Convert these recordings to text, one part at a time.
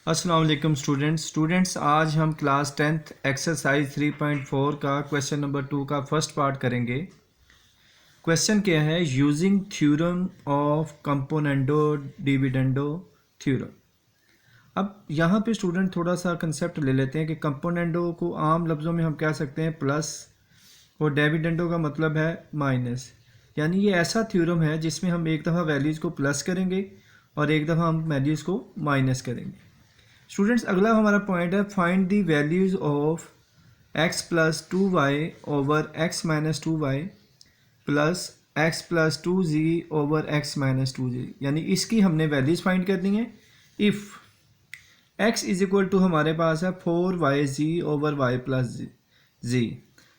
अस्सलाम वालेकुम स्टूडेंट्स आज हम क्लास 10th एक्सरसाइज 3.4 का क्वेश्चन नंबर 2 का फर्स्ट पार्ट करेंगे। क्वेश्चन क्या है? Using theorem of componendo dividendo theorem. अब यहाँ पे स्टूडेंट थोड़ा सा कंसेप्ट ले लेते हैं कि कंपोनेंडो को आम लफ्ज़ों में हम कह सकते हैं प्लस और डिविडेंडो का मतलब है माइनस। यानी ये ऐसा थ्योरम है जिसमें हम एक दफ़ा वैल्यूज़ को प्लस करेंगे और एक दफ़ा हम वैल्यूज़ को माइनस करेंगे। स्टूडेंट्स अगला हमारा पॉइंट है find the values of x plus 2y over x minus 2y plus x plus 2z over x minus 2z। यानी इसकी हमने वैल्यूज़ फाइंड करनी है। If x is equal to हमारे पास है 4yz over y plus z।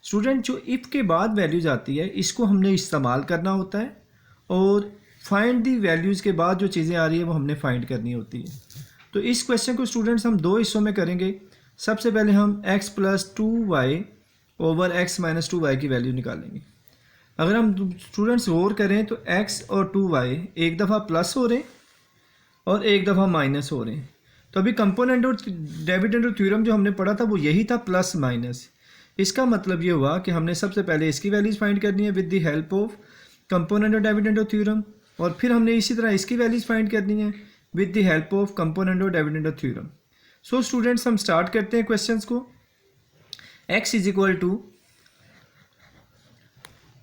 Student जो if के बाद वैल्यूज़ आती है इसको हमने इस्तेमाल करना होता है और फाइंड दी वैल्यूज़ के बाद जो चीज़ें आ रही है वो हमने फाइंड करनी होती है। तो इस क्वेश्चन को स्टूडेंट्स हम दो हिस्सों में करेंगे। सबसे पहले हम x plus 2y over x minus 2y की वैल्यू निकालेंगे। अगर हम स्टूडेंट्स गौर करें तो x और 2y एक दफ़ा प्लस हो रहे हैं और एक दफ़ा माइनस हो रहे हैं। तो अभी कंपोनेंट और डिविडेंड थ्योरम जो हमने पढ़ा था वो यही था, प्लस माइनस। इसका मतलब ये हुआ कि हमने सबसे पहले इसकी वैल्यूज़ फाइंड करनी है with the help of component और डिविडेंड थ्योरम, और फिर हमने इसी तरह इसकी वैल्यूज़ फाइंड करनी है with the help of component और dividend theorem। So students हम स्टार्ट करते हैं क्वेश्चंस को। x is equal to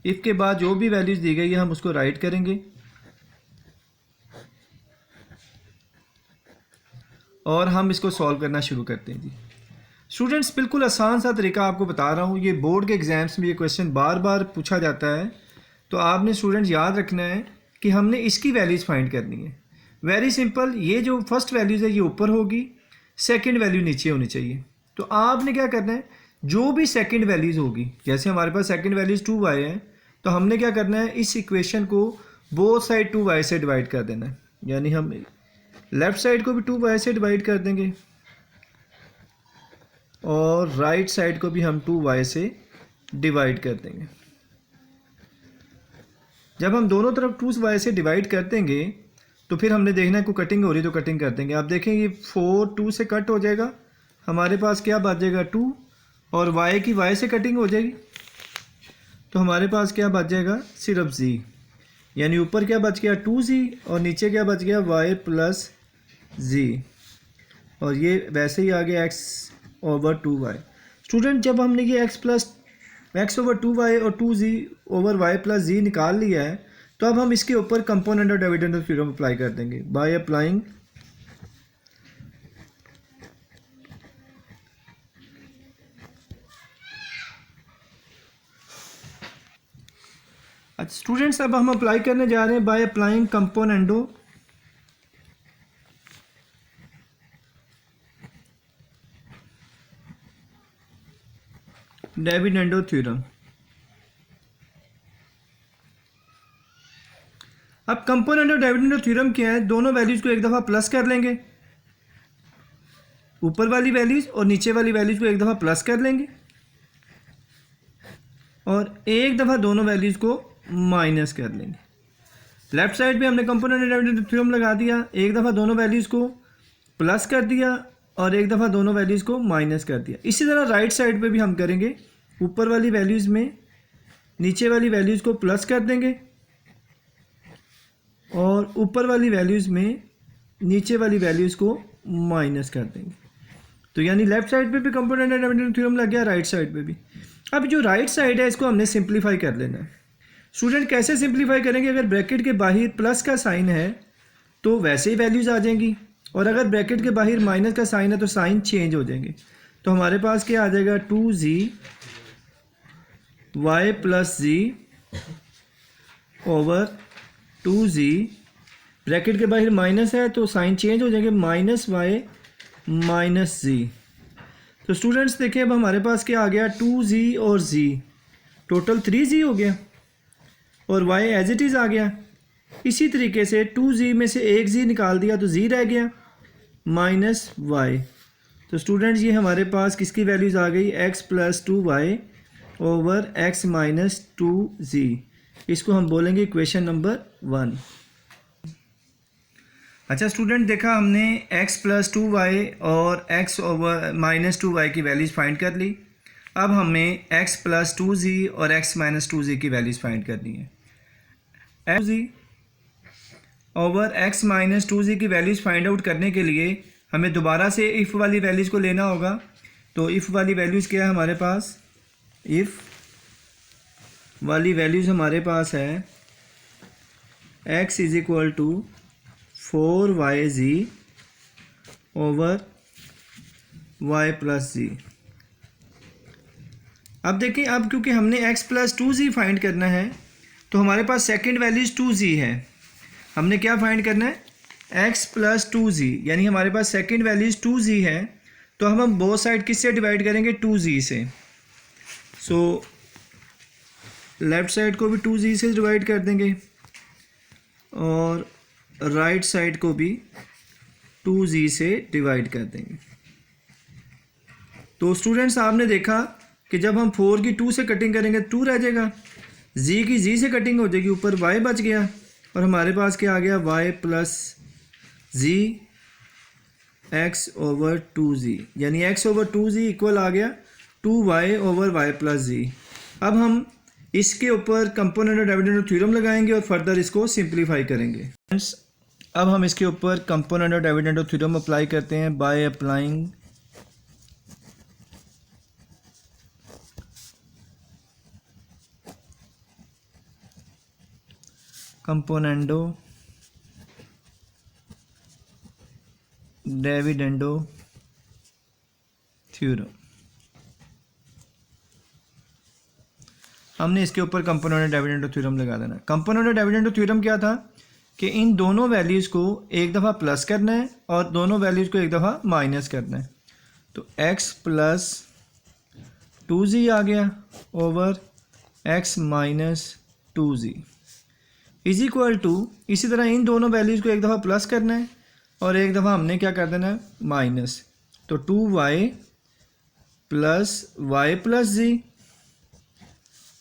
if के बाद जो भी वैल्यूज दी गई है हम उसको राइट करेंगे और हम इसको सॉल्व करना शुरू करते हैं जी। स्टूडेंट्स बिल्कुल आसान सा तरीका आपको बता रहा हूँ, ये बोर्ड के एग्जाम्स में ये क्वेश्चन बार बार पूछा जाता है। तो आपने स्टूडेंट्स याद रखना है कि हमने इसकी वैल्यूज़ फाइंड करनी है। वेरी सिंपल, ये जो फर्स्ट वैल्यूज़ है ये ऊपर होगी, सेकंड वैल्यू नीचे होनी चाहिए। तो आपने क्या करना है, जो भी सेकंड वैल्यूज़ होगी, जैसे हमारे पास सेकंड वैल्यूज़ 2y है तो हमने क्या करना है, इस इक्वेशन को बोथ साइड 2y से डिवाइड कर देना है। यानी हम लेफ़्ट साइड को भी 2y से डिवाइड कर देंगे और राइट साइड को भी हम 2y से डिवाइड कर देंगे। जब हम दोनों तरफ 2y से डिवाइड कर देंगे तो फिर हमने देखना है कोई कटिंग हो रही तो कटिंग कर देंगे। आप देखें ये 4 2 से कट हो जाएगा, हमारे पास क्या बचेगा 2, और y की y से कटिंग हो जाएगी तो हमारे पास क्या बच जाएगा सिर्फ z। यानी ऊपर क्या बच गया 2z और नीचे क्या बच गया y प्लस z, और ये वैसे ही आ गया x ओवर 2y। स्टूडेंट जब हमने ये x ओवर 2y और 2z over y plus z निकाल लिया है तो अब हम इसके ऊपर कंपोनेंट और डिविडेंड थ्योरम अप्लाई कर देंगे बाय अप्लाइंग अच्छा स्टूडेंट्स अब हम अप्लाई करने जा रहे हैं by applying componendo dividendo theorem. अब कंपोनेंट और डिविडेंड थ्योरम क्या है, दोनों वैल्यूज़ को एक दफ़ा प्लस कर लेंगे, ऊपर वाली वैल्यूज़ और नीचे वाली वैल्यूज़ को एक दफ़ा प्लस कर लेंगे और एक दफ़ा दोनों वैल्यूज़ को माइनस कर लेंगे। लेफ्ट साइड पे हमने कंपोनेंट और डिविडेंड थ्योरम लगा दिया, एक दफ़ा दोनों वैल्यूज़ को प्लस कर दिया और एक दफ़ा दोनों वैल्यूज़ को माइनस कर दिया। इसी तरह राइट साइड पे भी हम करेंगे, ऊपर वाली वैल्यूज़ में नीचे वाली वैल्यूज़ को प्लस कर देंगे और ऊपर वाली वैल्यूज़ में नीचे वाली वैल्यूज़ को माइनस कर देंगे। तो यानी लेफ्ट साइड पे भी कंपोनेंट और डिविडेंड थ्योरम लग गया, राइट साइड पे भी। अब जो राइट साइड है इसको हमने सिंप्लीफाई कर लेना है। स्टूडेंट कैसे सिंप्लीफाई करेंगे, अगर ब्रैकेट के बाहर प्लस का साइन है तो वैसे ही वैल्यूज़ आ जाएंगी, और अगर ब्रैकेट के बाहर माइनस का साइन है तो साइन चेंज हो जाएंगे। तो हमारे पास क्या आ जाएगा 2z y plus z over 2z, bracket के बाहर माइनस है तो साइन चेंज हो जाएंगे, माइनस y माइनस z। तो स्टूडेंट्स देखिए अब हमारे पास क्या आ गया 2z और z, टोटल 3z हो गया और y एज इट इज़ आ गया। इसी तरीके से 2z में से एक z निकाल दिया तो z रह गया माइनस y। तो स्टूडेंट्स ये हमारे पास किसकी वैल्यूज़ आ गई, x plus 2y over x minus 2z। इसको हम बोलेंगे इक्वेशन नंबर 1। अच्छा स्टूडेंट, देखा हमने x प्लस 2y और x ओवर माइनस 2y की वैल्यूज़ फाइंड कर ली। अब हमें x प्लस 2z और x माइनस 2z की वैल्यूज़ फाइंड करनी है। z over x minus 2z की वैल्यूज़ फाइंड आउट करने के लिए हमें दोबारा से इफ़ वाली वैल्यूज़ को लेना होगा। तो इफ़ वाली वैल्यूज़ क्या है हमारे पास? इफ़ वाली वैल्यूज़ हमारे पास है x is equal to 4yz over y plus z। अब देखिए, अब क्योंकि हमने x प्लस 2z फाइंड करना है तो हमारे पास सेकंड वैल्यूज 2z है। हमने क्या फाइंड करना है? x प्लस 2z, यानी हमारे पास सेकंड वैल्यूज 2z है। तो हम बोथ साइड किससे डिवाइड करेंगे? 2z से। सो लेफ़्ट साइड को भी 2z से डिवाइड कर देंगे और राइट साइड को भी 2z से डिवाइड कर देंगे। तो स्टूडेंट्स, आपने देखा कि जब हम 4 की 2 से कटिंग करेंगे 2 रह जाएगा, z की z से कटिंग हो जाएगी, ऊपर y बच गया और हमारे पास क्या आ गया? y plus z x over 2z, यानी x ओवर 2z इक्वल आ गया 2y over y plus z। अब हम इसके ऊपर कंपोनेंट और डिविडेंड थ्योरम लगाएंगे और फर्दर इसको सिंप्लीफाई करेंगे। अब हम इसके ऊपर कंपोनेंट और डिविडेंड थ्योरम अप्लाई करते हैं by applying componendo dividendo theorem. हमने इसके ऊपर कंपोनेंट और डिविडेंड थ्योरम लगा देना। कंपोनेंट और डिविडेंड थ्योरम क्या था कि इन दोनों वैल्यूज़ को एक दफ़ा प्लस करना है और दोनों वैल्यूज़ को एक दफ़ा माइनस करना है। तो x प्लस 2z आ गया over x minus 2z is equal to, इसी तरह इन दोनों वैल्यूज़ को एक दफ़ा प्लस करना है और एक दफ़ा हमने क्या कर देना है? माइनस। तो 2y plus y plus z,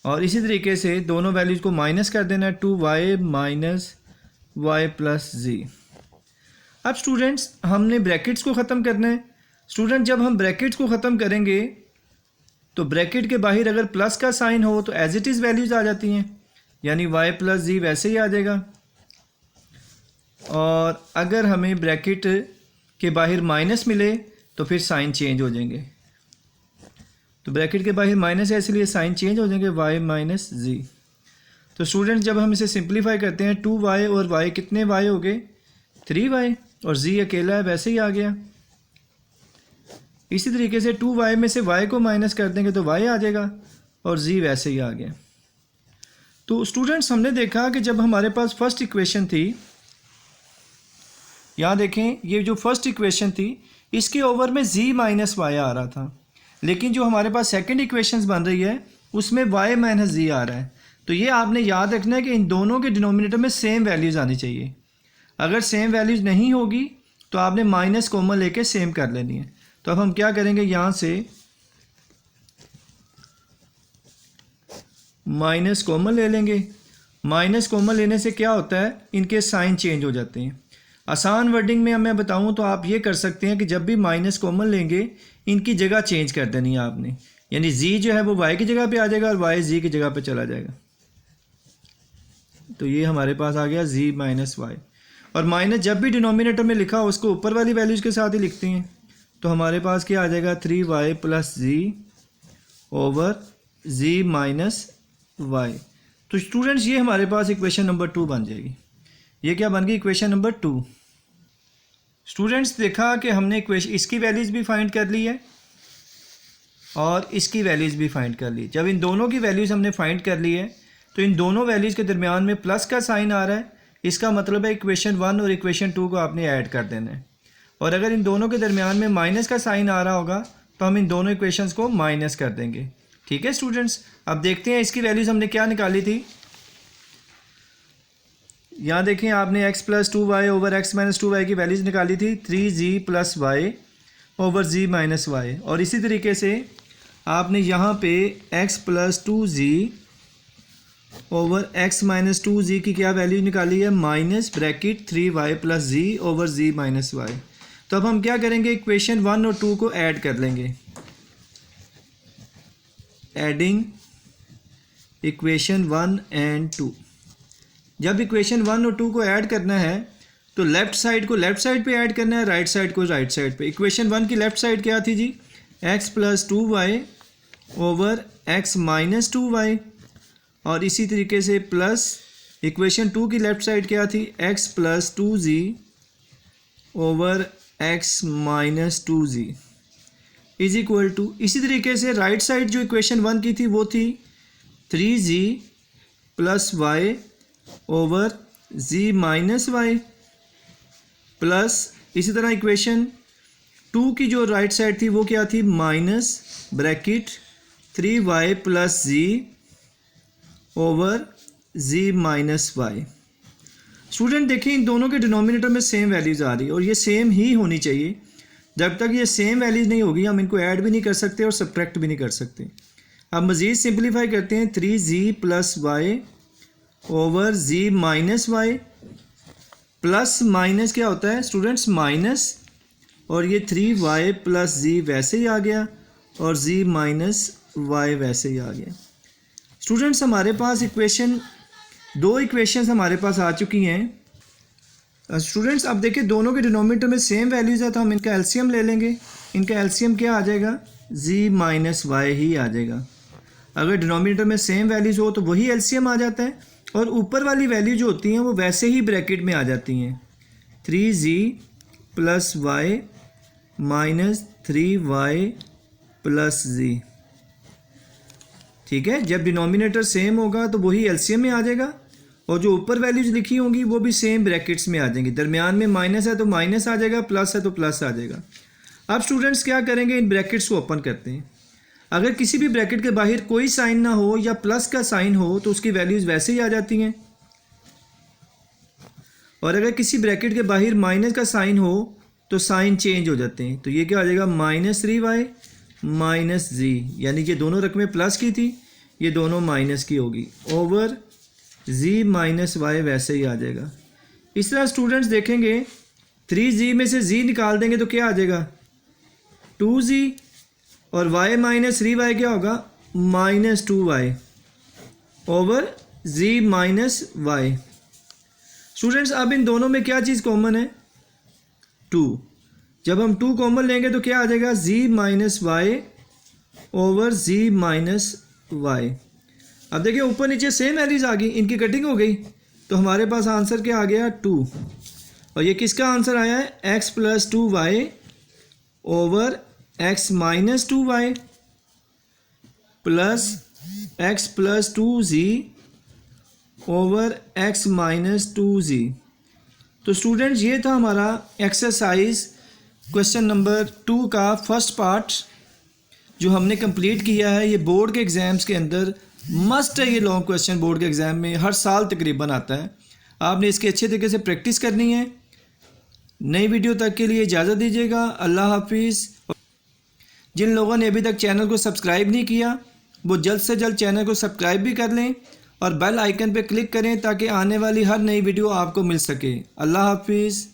और इसी तरीके से दोनों वैल्यूज़ को माइनस कर देना है, 2y minus y plus z। अब स्टूडेंट्स, हमने ब्रैकेट्स को ख़त्म करना है। स्टूडेंट, जब हम ब्रैकेट्स को ख़त्म करेंगे तो ब्रैकेट के बाहर अगर प्लस का साइन हो तो एज इट इज़ वैल्यूज़ आ जाती हैं, यानी y प्लस z वैसे ही आ जाएगा। और अगर हमें ब्रैकेट के बाहर माइनस मिले तो फिर साइन चेंज हो जाएंगे। तो ब्रैकेट के बाहर माइनस है इसलिए साइन चेंज हो जाएंगे, y माइनस z। तो स्टूडेंट, जब हम इसे सिंप्लीफाई करते हैं 2y और y कितने y हो गए? 3y, और z अकेला है वैसे ही आ गया। इसी तरीके से 2y में से y को माइनस कर देंगे तो y आ जाएगा और z वैसे ही आ गया। तो स्टूडेंट्स, हमने देखा कि जब हमारे पास फर्स्ट इक्वेशन थी, यहाँ देखें, ये जो फर्स्ट इक्वेशन थी इसके ओवर में z माइनस y आ रहा था, लेकिन जो हमारे पास सेकंड इक्वेशंस बन रही है उसमें y माइनस z आ रहा है। तो ये आपने याद रखना है कि इन दोनों के डिनोमिनेटर में सेम वैल्यूज़ आनी चाहिए। अगर सेम वैल्यूज़ नहीं होगी तो आपने माइनस कॉमन लेके सेम कर लेनी है। तो अब हम क्या करेंगे, यहाँ से माइनस कॉमन ले लेंगे। माइनस कॉमन लेने से क्या होता है, इनके साइन चेंज हो जाते हैं। आसान वर्डिंग में मैं बताऊं तो आप ये कर सकते हैं कि जब भी माइनस कॉमन लेंगे इनकी जगह चेंज कर देनी है आपने, यानी z जो है वो y की जगह पे आ जाएगा और y z की जगह पे चला जाएगा। तो ये हमारे पास आ गया z माइनस y, और माइनस जब भी डिनोमिनेटर में लिखा हो उसको ऊपर वाली वैल्यूज़ के साथ ही लिखते हैं। तो हमारे पास क्या आ जाएगा? 3y plus z over z minus y। तो स्टूडेंट्स, ये हमारे पास इक्वेशन नंबर 2 बन जाएगी। ये क्या बन गई? Equation number 2। स्टूडेंट्स, देखा कि हमने इक्वेशन इसकी वैल्यूज़ भी फाइंड कर ली है और इसकी वैल्यूज़ भी फाइंड कर ली। जब इन दोनों की वैल्यूज़ हमने फाइंड कर ली है तो इन दोनों वैल्यूज़ के दरमियान में प्लस का साइन आ रहा है, इसका मतलब है इक्वेशन 1 और इक्वेशन 2 को आपने ऐड कर देना है। और अगर इन दोनों के दरमियान में माइनस का साइन आ रहा होगा तो हम इन दोनों इक्वेशंस को माइनस कर देंगे। ठीक है स्टूडेंट्स, अब देखते हैं इसकी वैल्यूज़ हमने क्या निकाली थी। यहाँ देखें, आपने x plus 2y over x minus 2y की वैल्यूज़ निकाली थी 3z plus y over z minus y, और इसी तरीके से आपने यहाँ पे x plus 2z over x minus 2z की क्या वैल्यू निकाली है, माइनस ब्रैकेट 3y प्लस जी ओवर z माइनस वाई। तो अब हम क्या करेंगे, इक्वेशन 1 और 2 को ऐड कर लेंगे। Adding equation 1 and 2। जब इक्वेशन 1 और 2 को ऐड करना है तो लेफ़्ट साइड को लेफ़्ट साइड पे ऐड करना है, राइट साइड को राइट साइड पे। इक्वेशन 1 की लेफ़्ट साइड क्या थी जी, x plus 2y over x minus 2y, और इसी तरीके से प्लस इक्वेशन 2 की लेफ़्ट साइड क्या थी, x plus 2z over x minus 2z is equal to, इसी तरीके से राइट साइड जो इक्वेशन 1 की थी वो थी 3z plus y over z minus y, plus इसी तरह इक्वेशन 2 की जो राइट साइड थी वो क्या थी, minus bracket 3y plus z over z minus y. Student देखिए इन दोनों के डिनोमिनेटर में सेम वैल्यूज़ आ रही है और ये सेम ही होनी चाहिए। जब तक ये सेम वैल्यूज़ नहीं होगी हम इनको ऐड भी नहीं कर सकते और सब्ट्रैक्ट भी नहीं कर सकते। अब मज़ीद सिंप्लीफाई करते हैं, 3z plus y over z minus y, plus minus क्या होता है स्टूडेंट्स, माइनस, और ये 3y प्लस z वैसे ही आ गया और z माइनस वाई वैसे ही आ गया। स्टूडेंट्स हमारे पास दो इक्वेशंस हमारे पास आ चुकी हैं। स्टूडेंट्स अब देखिए दोनों के डिनोमिनेटर में सेम वैल्यूज़ है तो हम इनका एलसीएम ले लेंगे। इनका एलसीएम क्या आ जाएगा, z माइनस वाई ही आ जाएगा। अगर डिनोमिनेटर में सेम वैल्यूज़ हो तो वही एलसीएम आ जाता है और ऊपर वाली वैल्यू जो होती हैं वो वैसे ही ब्रैकेट में आ जाती हैं, 3z plus y minus 3y plus z। ठीक है, जब डिनोमिनेटर सेम होगा तो वही एलसीएम में आ जाएगा और जो ऊपर वैल्यूज लिखी होंगी वो भी सेम ब्रैकेट्स में आ जाएंगी। दरमियान में माइनस है तो माइनस आ जाएगा, प्लस है तो प्लस आ जाएगा। अब स्टूडेंट्स क्या करेंगे, इन ब्रैकेट्स को ओपन करते हैं। अगर किसी भी ब्रैकेट के बाहर कोई साइन ना हो या प्लस का साइन हो तो उसकी वैल्यूज़ वैसे ही आ जाती हैं, और अगर किसी ब्रैकेट के बाहर माइनस का साइन हो तो साइन चेंज हो जाते हैं। तो ये क्या आ जाएगा, माइनस 3y माइनस z, यानी ये दोनों रकमें प्लस की थी ये दोनों माइनस की होगी, ओवर z माइनस वाई वैसे ही आ जाएगा। इस तरह स्टूडेंट्स देखेंगे 3z में से z निकाल देंगे तो क्या आ जाएगा, 2z, और y माइनस 3y क्या होगा, minus 2y over z minus y. Students अब इन दोनों में क्या चीज़ कॉमन है, 2। जब हम 2 कॉमन लेंगे तो क्या आ जाएगा, z minus y over z minus y. अब देखिए ऊपर नीचे सेम वैल्यूज आ गई, इनकी कटिंग हो गई तो हमारे पास आंसर क्या आ गया, 2। और ये किसका आंसर आया है, x plus 2y over x minus 2y plus x plus 2z over x minus 2z। तो स्टूडेंट्स ये था हमारा एक्सरसाइज क्वेश्चन नंबर 2 का फर्स्ट पार्ट जो हमने कंप्लीट किया है। ये बोर्ड के एग्ज़ाम्स के अंदर मस्ट है, ये लॉन्ग क्वेश्चन बोर्ड के एग्ज़ाम में हर साल तकरीबन आता है। आपने इसकी अच्छे तरीके से प्रैक्टिस करनी है। नई वीडियो तक के लिए इजाज़त दीजिएगा, अल्लाह हाफिज़। जिन लोगों ने अभी तक चैनल को सब्सक्राइब नहीं किया वो जल्द से जल्द चैनल को सब्सक्राइब भी कर लें और बेल आइकन पर क्लिक करें ताकि आने वाली हर नई वीडियो आपको मिल सके। अल्लाह हाफिज़।